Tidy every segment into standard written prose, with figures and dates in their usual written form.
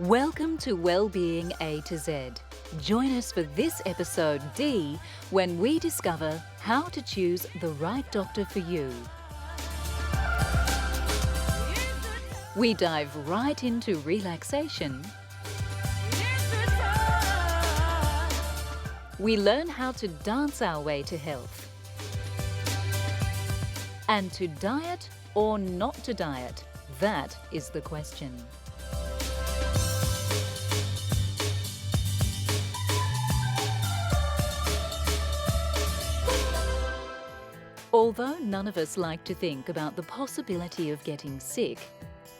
Welcome to Wellbeing A to Z. Join us for this episode D when we discover how to choose the right doctor for you. We dive right into relaxation. We learn how to dance our way to health. And to diet or not to diet, that is the question. Although none of us like to think about the possibility of getting sick,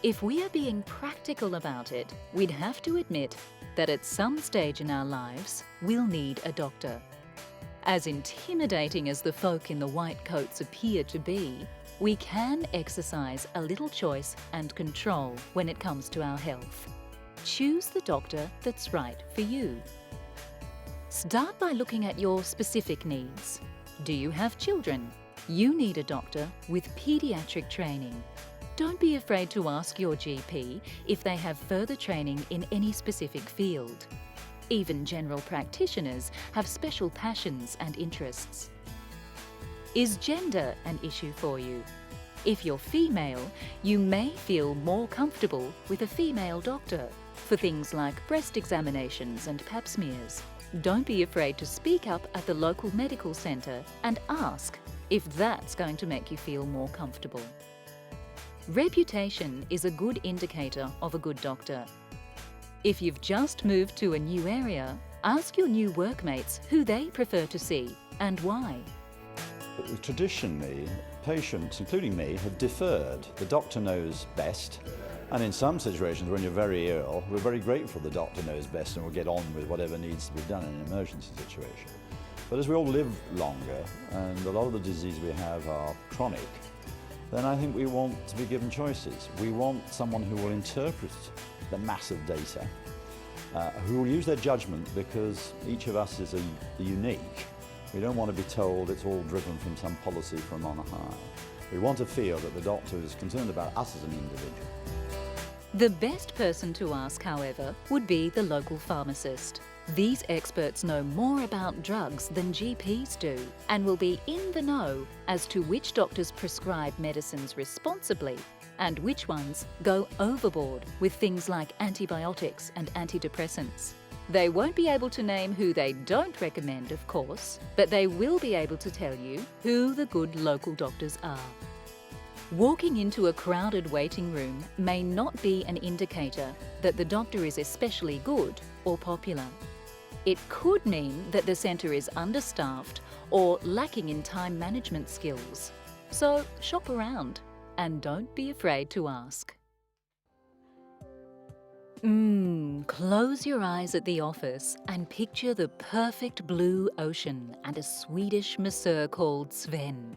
if we are being practical about it, we'd have to admit that at some stage in our lives, we'll need a doctor. As intimidating as the folk in the white coats appear to be, we can exercise a little choice and control when it comes to our health. Choose the doctor that's right for you. Start by looking at your specific needs. Do you have children? You need a doctor with paediatric training. Don't be afraid to ask your GP if they have further training in any specific field. Even general practitioners have special passions and interests. Is gender an issue for you? If you're female, you may feel more comfortable with a female doctor for things like breast examinations and pap smears. Don't be afraid to speak up at the local medical centre and ask if that's going to make you feel more comfortable. Reputation is a good indicator of a good doctor. If you've just moved to a new area, ask your new workmates who they prefer to see and why. Traditionally, patients, including me, have deferred. The doctor knows best. And in some situations, when you're very ill, we're very grateful the doctor knows best and will get on with whatever needs to be done in an emergency situation. But as we all live longer, and a lot of the diseases we have are chronic, then I think we want to be given choices. We want someone who will interpret the massive data, who will use their judgment, because each of us is unique. We don't want to be told it's all driven from some policy from on high. We want to feel that the doctor is concerned about us as an individual. The best person to ask, however, would be the local pharmacist. These experts know more about drugs than GPs do and will be in the know as to which doctors prescribe medicines responsibly and which ones go overboard with things like antibiotics and antidepressants. They won't be able to name who they don't recommend, of course, but they will be able to tell you who the good local doctors are. Walking into a crowded waiting room may not be an indicator that the doctor is especially good or popular. It could mean that the centre is understaffed or lacking in time management skills. So shop around and don't be afraid to ask. Close your eyes at the office and picture the perfect blue ocean and a Swedish masseur called Sven.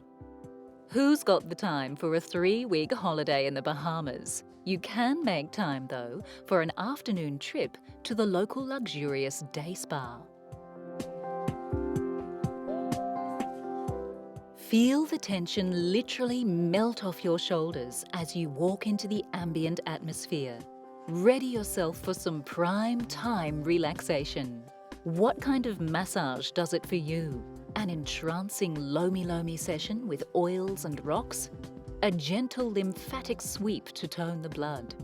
Who's got the time for a 3-week holiday in the Bahamas? You can make time, though, for an afternoon trip to the local luxurious day spa. Feel the tension literally melt off your shoulders as you walk into the ambient atmosphere. Ready yourself for some prime time relaxation. What kind of massage does it for you? An entrancing lomi-lomi session with oils and rocks? A gentle lymphatic sweep to tone the blood?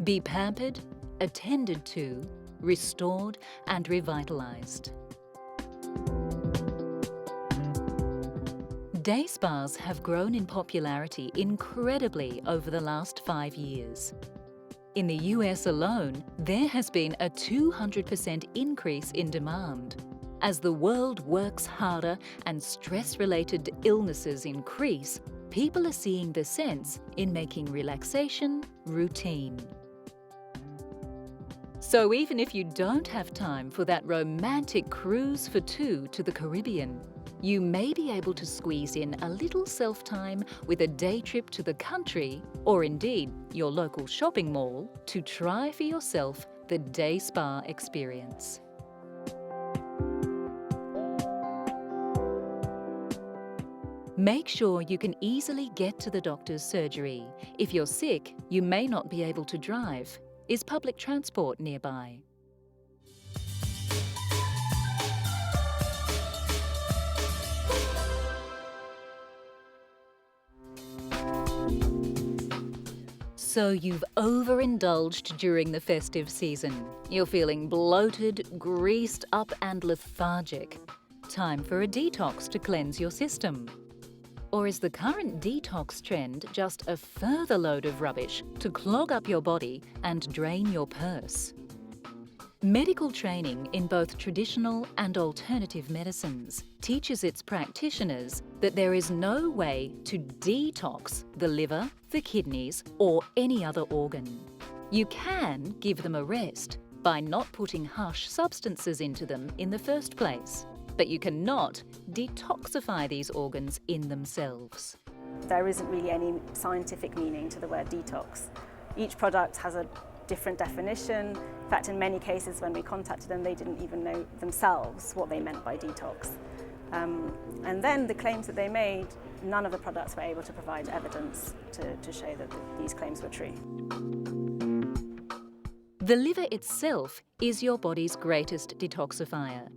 Be pampered, attended to, restored and revitalized. Day spas have grown in popularity incredibly over the last 5 years. In the US alone, there has been a 200% increase in demand. As the world works harder and stress-related illnesses increase, people are seeing the sense in making relaxation routine. So even if you don't have time for that romantic cruise for two to the Caribbean, you may be able to squeeze in a little self-time with a day trip to the country, or indeed your local shopping mall, to try for yourself the day spa experience. Make sure you can easily get to the doctor's surgery. If you're sick, you may not be able to drive. Is public transport nearby? So you've overindulged during the festive season. You're feeling bloated, greased up and lethargic. Time for a detox to cleanse your system. Or is the current detox trend just a further load of rubbish to clog up your body and drain your purse? Medical training in both traditional and alternative medicines teaches its practitioners that there is no way to detox the liver, the kidneys, or any other organ. You can give them a rest by not putting harsh substances into them in the first place, but you cannot detoxify these organs in themselves. There isn't really any scientific meaning to the word detox. Each product has a different definition. In fact, in many cases when we contacted them, they didn't even know themselves what they meant by detox. And then the claims that they made, none of the products were able to provide evidence to show that these claims were true. The liver itself is your body's greatest detoxifier.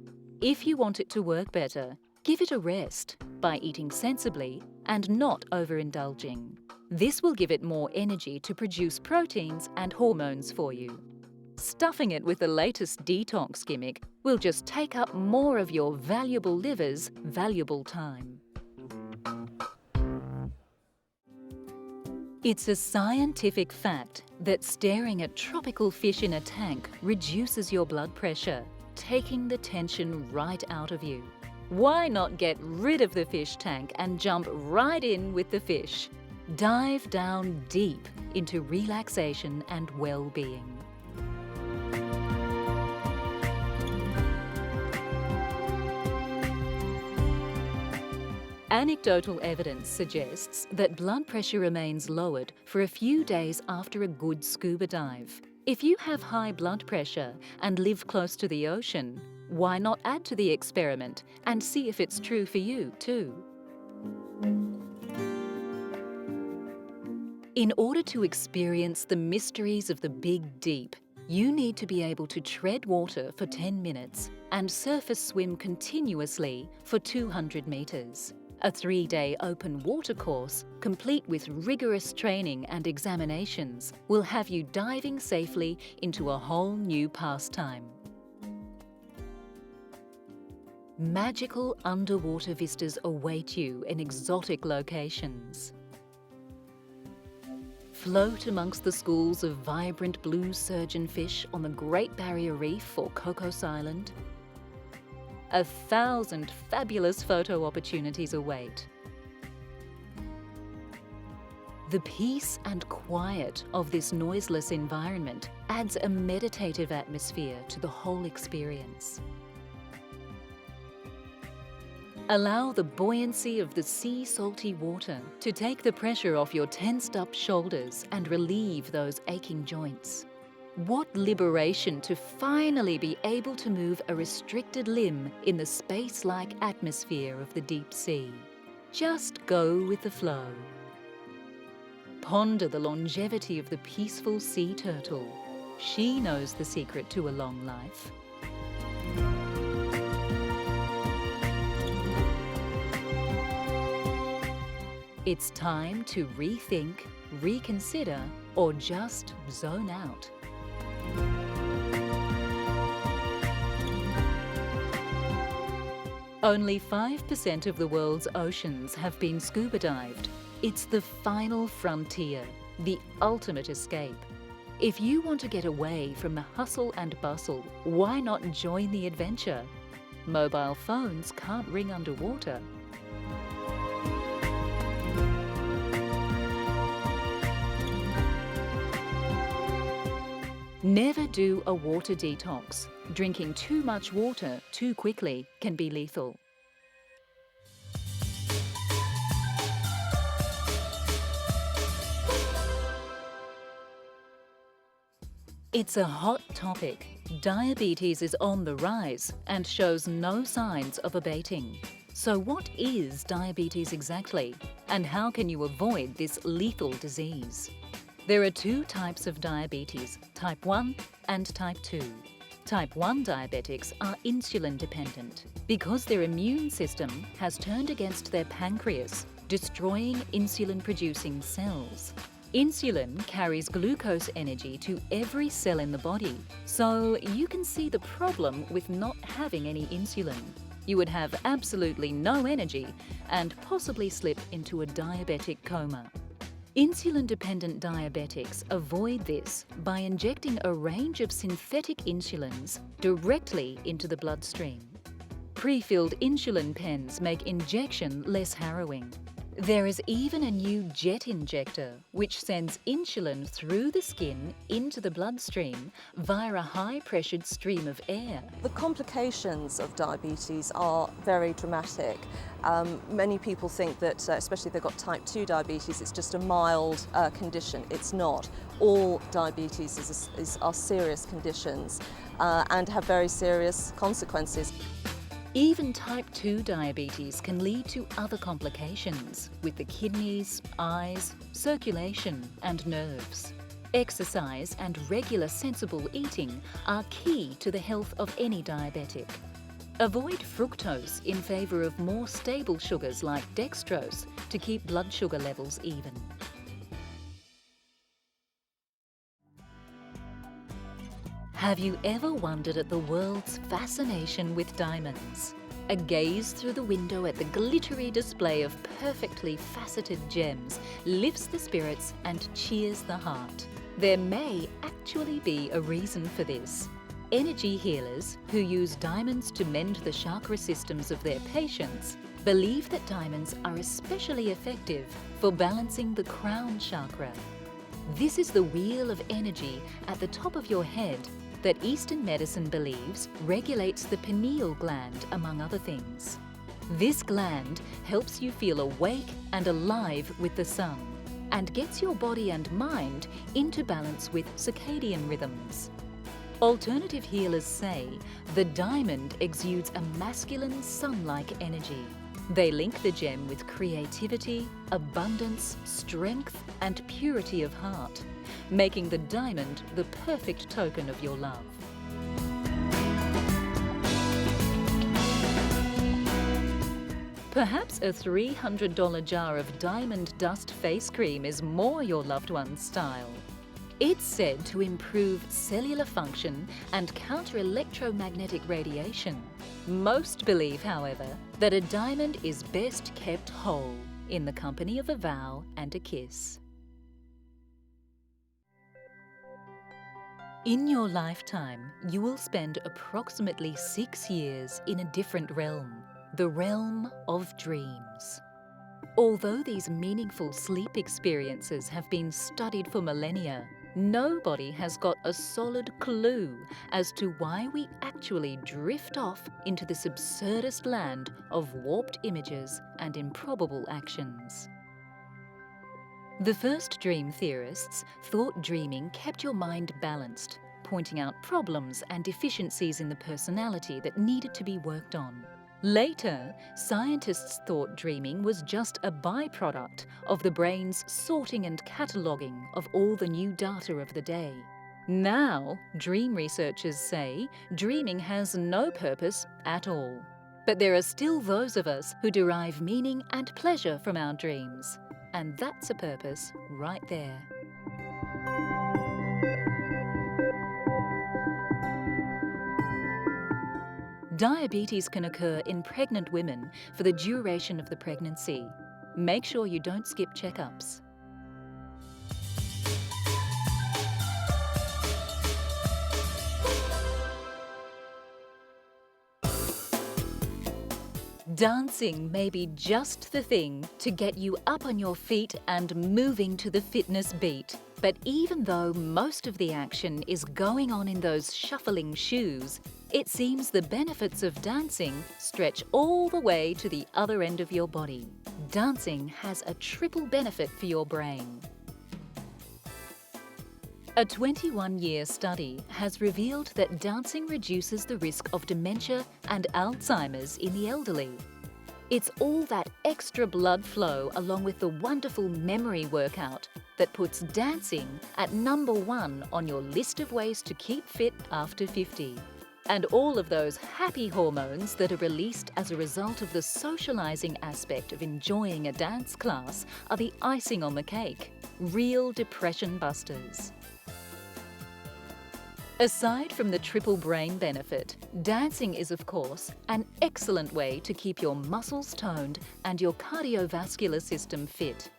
If you want it to work better, give it a rest by eating sensibly and not overindulging. This will give it more energy to produce proteins and hormones for you. Stuffing it with the latest detox gimmick will just take up more of your valuable liver's valuable time. It's a scientific fact that staring at tropical fish in a tank reduces your blood pressure, taking the tension right out of you. Why not get rid of the fish tank and jump right in with the fish? Dive down deep into relaxation and well-being. Anecdotal evidence suggests that blood pressure remains lowered for a few days after a good scuba dive. If you have high blood pressure and live close to the ocean, why not add to the experiment and see if it's true for you too? In order to experience the mysteries of the big deep, you need to be able to tread water for 10 minutes and surface swim continuously for 200 metres. A 3-day open water course, complete with rigorous training and examinations, will have you diving safely into a whole new pastime. Magical underwater vistas await you in exotic locations. Float amongst the schools of vibrant blue surgeonfish on the Great Barrier Reef or Cocos Island. 1,000 fabulous photo opportunities await. The peace and quiet of this noiseless environment adds a meditative atmosphere to the whole experience. Allow the buoyancy of the sea-salty water to take the pressure off your tensed-up shoulders and relieve those aching joints. What liberation to finally be able to move a restricted limb in the space-like atmosphere of the deep sea. Just go with the flow. Ponder the longevity of the peaceful sea turtle. She knows the secret to a long life. It's time to rethink, reconsider, or just zone out. Only 5% of the world's oceans have been scuba dived. It's the final frontier, the ultimate escape. If you want to get away from the hustle and bustle, why not join the adventure? Mobile phones can't ring underwater. Never do a water detox. Drinking too much water too quickly can be lethal. It's a hot topic. Diabetes is on the rise and shows no signs of abating. So what is diabetes exactly, and how can you avoid this lethal disease? There are two types of diabetes, type 1 and type 2. Type 1 diabetics are insulin dependent because their immune system has turned against their pancreas, destroying insulin-producing cells. Insulin carries glucose energy to every cell in the body, so you can see the problem with not having any insulin. You would have absolutely no energy and possibly slip into a diabetic coma. Insulin-dependent diabetics avoid this by injecting a range of synthetic insulins directly into the bloodstream. Pre-filled insulin pens make injection less harrowing. There is even a new jet injector which sends insulin through the skin into the bloodstream via a high-pressured stream of air. The complications of diabetes are very dramatic. Many people think that, especially if they've got type 2 diabetes, it's just a mild condition. It's not. All diabetes are serious conditions and have very serious consequences. Even type 2 diabetes can lead to other complications with the kidneys, eyes, circulation and nerves. Exercise and regular sensible eating are key to the health of any diabetic. Avoid fructose in favour of more stable sugars like dextrose to keep blood sugar levels even. Have you ever wondered at the world's fascination with diamonds? A gaze through the window at the glittery display of perfectly faceted gems lifts the spirits and cheers the heart. There may actually be a reason for this. Energy healers who use diamonds to mend the chakra systems of their patients believe that diamonds are especially effective for balancing the crown chakra. This is the wheel of energy at the top of your head that Eastern medicine believes regulates the pineal gland, among other things. This gland helps you feel awake and alive with the sun and gets your body and mind into balance with circadian rhythms. Alternative healers say the diamond exudes a masculine sun-like energy. They link the gem with creativity, abundance, strength and purity of heart, making the diamond the perfect token of your love. Perhaps a $300 jar of diamond dust face cream is more your loved one's style. It's said to improve cellular function and counter electromagnetic radiation. Most believe, however, that a diamond is best kept whole in the company of a vow and a kiss. In your lifetime, you will spend approximately 6 years in a different realm, the realm of dreams. Although these meaningful sleep experiences have been studied for millennia, nobody has got a solid clue as to why we actually drift off into this absurdist land of warped images and improbable actions. The first dream theorists thought dreaming kept your mind balanced, pointing out problems and deficiencies in the personality that needed to be worked on. Later, scientists thought dreaming was just a byproduct of the brain's sorting and cataloguing of all the new data of the day. Now, dream researchers say dreaming has no purpose at all. But there are still those of us who derive meaning and pleasure from our dreams. And that's a purpose right there. Diabetes can occur in pregnant women for the duration of the pregnancy. Make sure you don't skip checkups. Dancing may be just the thing to get you up on your feet and moving to the fitness beat. But even though most of the action is going on in those shuffling shoes, it seems the benefits of dancing stretch all the way to the other end of your body. Dancing has a triple benefit for your brain. A 21-year study has revealed that dancing reduces the risk of dementia and Alzheimer's in the elderly. It's all that extra blood flow along with the wonderful memory workout that puts dancing at #1 on your list of ways to keep fit after 50. And all of those happy hormones that are released as a result of the socializing aspect of enjoying a dance class are the icing on the cake, real depression busters. Aside from the triple brain benefit, dancing is, of course, an excellent way to keep your muscles toned and your cardiovascular system fit.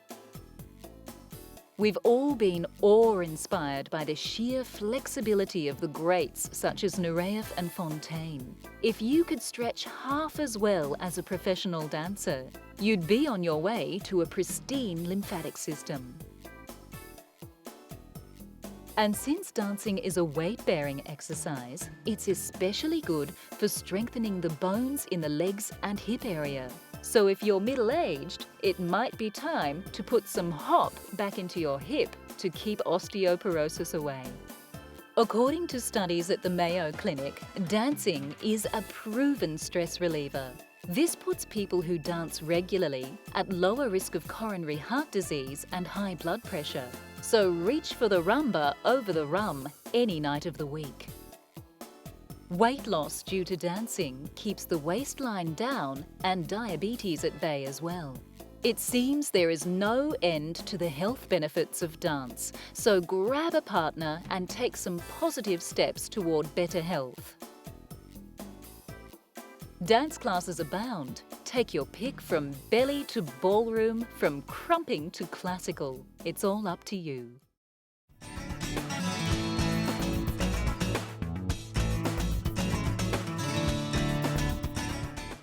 We've all been awe-inspired by the sheer flexibility of the greats such as Nureyev and Fontaine. If you could stretch half as well as a professional dancer, you'd be on your way to a pristine lymphatic system. And since dancing is a weight-bearing exercise, it's especially good for strengthening the bones in the legs and hip area. So if you're middle-aged, it might be time to put some hop back into your hip to keep osteoporosis away. According to studies at the Mayo Clinic, dancing is a proven stress reliever. This puts people who dance regularly at lower risk of coronary heart disease and high blood pressure. So reach for the rumba over the rum any night of the week. Weight loss due to dancing keeps the waistline down and diabetes at bay as well. It seems there is no end to the health benefits of dance, so grab a partner and take some positive steps toward better health. Dance classes abound. Take your pick from belly to ballroom, from crumping to classical. It's all up to you.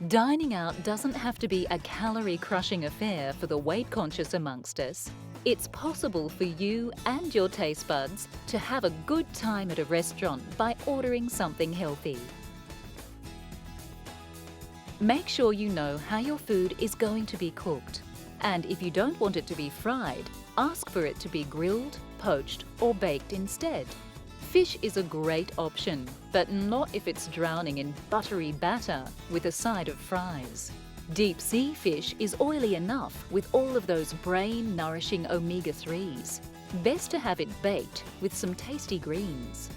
Dining out doesn't have to be a calorie-crushing affair for the weight-conscious amongst us. It's possible for you and your taste buds to have a good time at a restaurant by ordering something healthy. Make sure you know how your food is going to be cooked. And if you don't want it to be fried, ask for it to be grilled, poached, or baked instead. Fish is a great option, but not if it's drowning in buttery batter with a side of fries. Deep sea fish is oily enough with all of those brain-nourishing omega-3s. Best to have it baked with some tasty greens.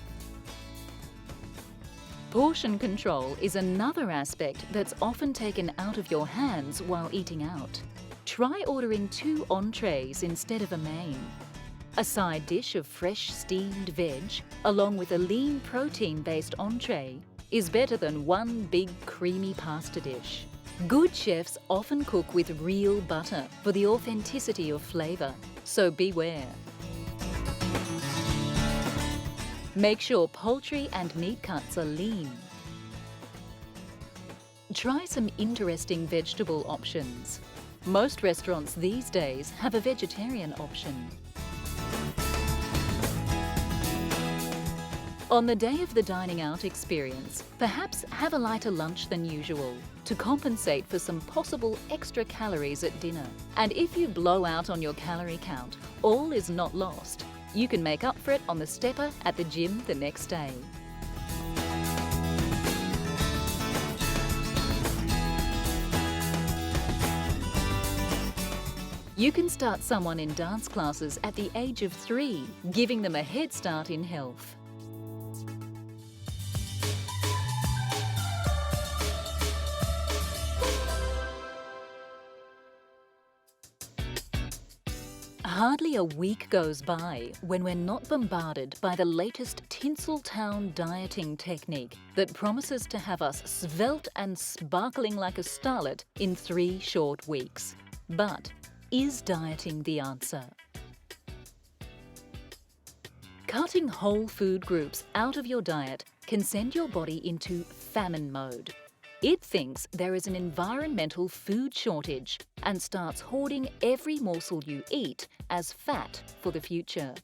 Portion control is another aspect that's often taken out of your hands while eating out. Try ordering 2 entrees instead of a main. A side dish of fresh steamed veg, along with a lean protein-based entree, is better than one big creamy pasta dish. Good chefs often cook with real butter for the authenticity of flavour, so beware. Make sure poultry and meat cuts are lean. Try some interesting vegetable options. Most restaurants these days have a vegetarian option. On the day of the dining out experience, perhaps have a lighter lunch than usual to compensate for some possible extra calories at dinner. And if you blow out on your calorie count, all is not lost. You can make up for it on the stepper at the gym the next day. You can start someone in dance classes at the age of 3, giving them a head start in health. Hardly a week goes by when we're not bombarded by the latest Tinseltown dieting technique that promises to have us svelte and sparkling like a starlet in 3 short weeks. But is dieting the answer? Cutting whole food groups out of your diet can send your body into famine mode. It thinks there is an environmental food shortage and starts hoarding every morsel you eat as fat for the future.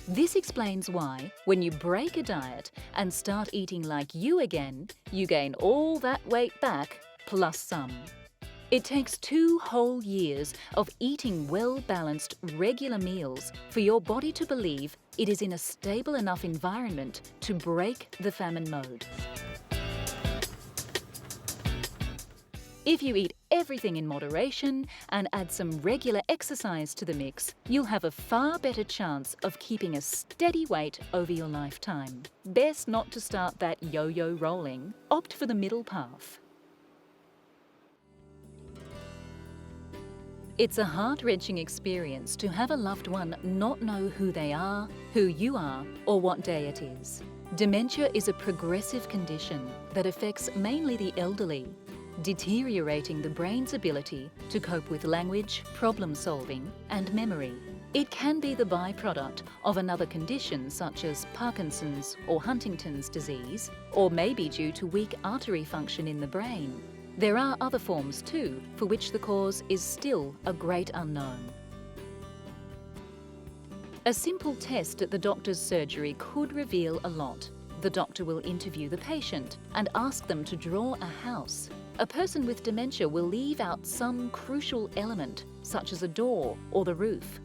This explains why, when you break a diet and start eating like you again, you gain all that weight back plus some. It takes 2 whole years of eating well-balanced, regular meals for your body to believe it is in a stable enough environment to break the famine mode. If you eat everything in moderation and add some regular exercise to the mix, you'll have a far better chance of keeping a steady weight over your lifetime. Best not to start that yo-yo rolling. Opt for the middle path. It's a heart-wrenching experience to have a loved one not know who they are, who you are, or what day it is. Dementia is a progressive condition that affects mainly the elderly, deteriorating the brain's ability to cope with language, problem-solving, and memory. It can be the byproduct of another condition such as Parkinson's or Huntington's disease, or may be due to weak artery function in the brain. There are other forms too, for which the cause is still a great unknown. A simple test at the doctor's surgery could reveal a lot. The doctor will interview the patient and ask them to draw a house. A person with dementia will leave out some crucial element, such as a door or the roof.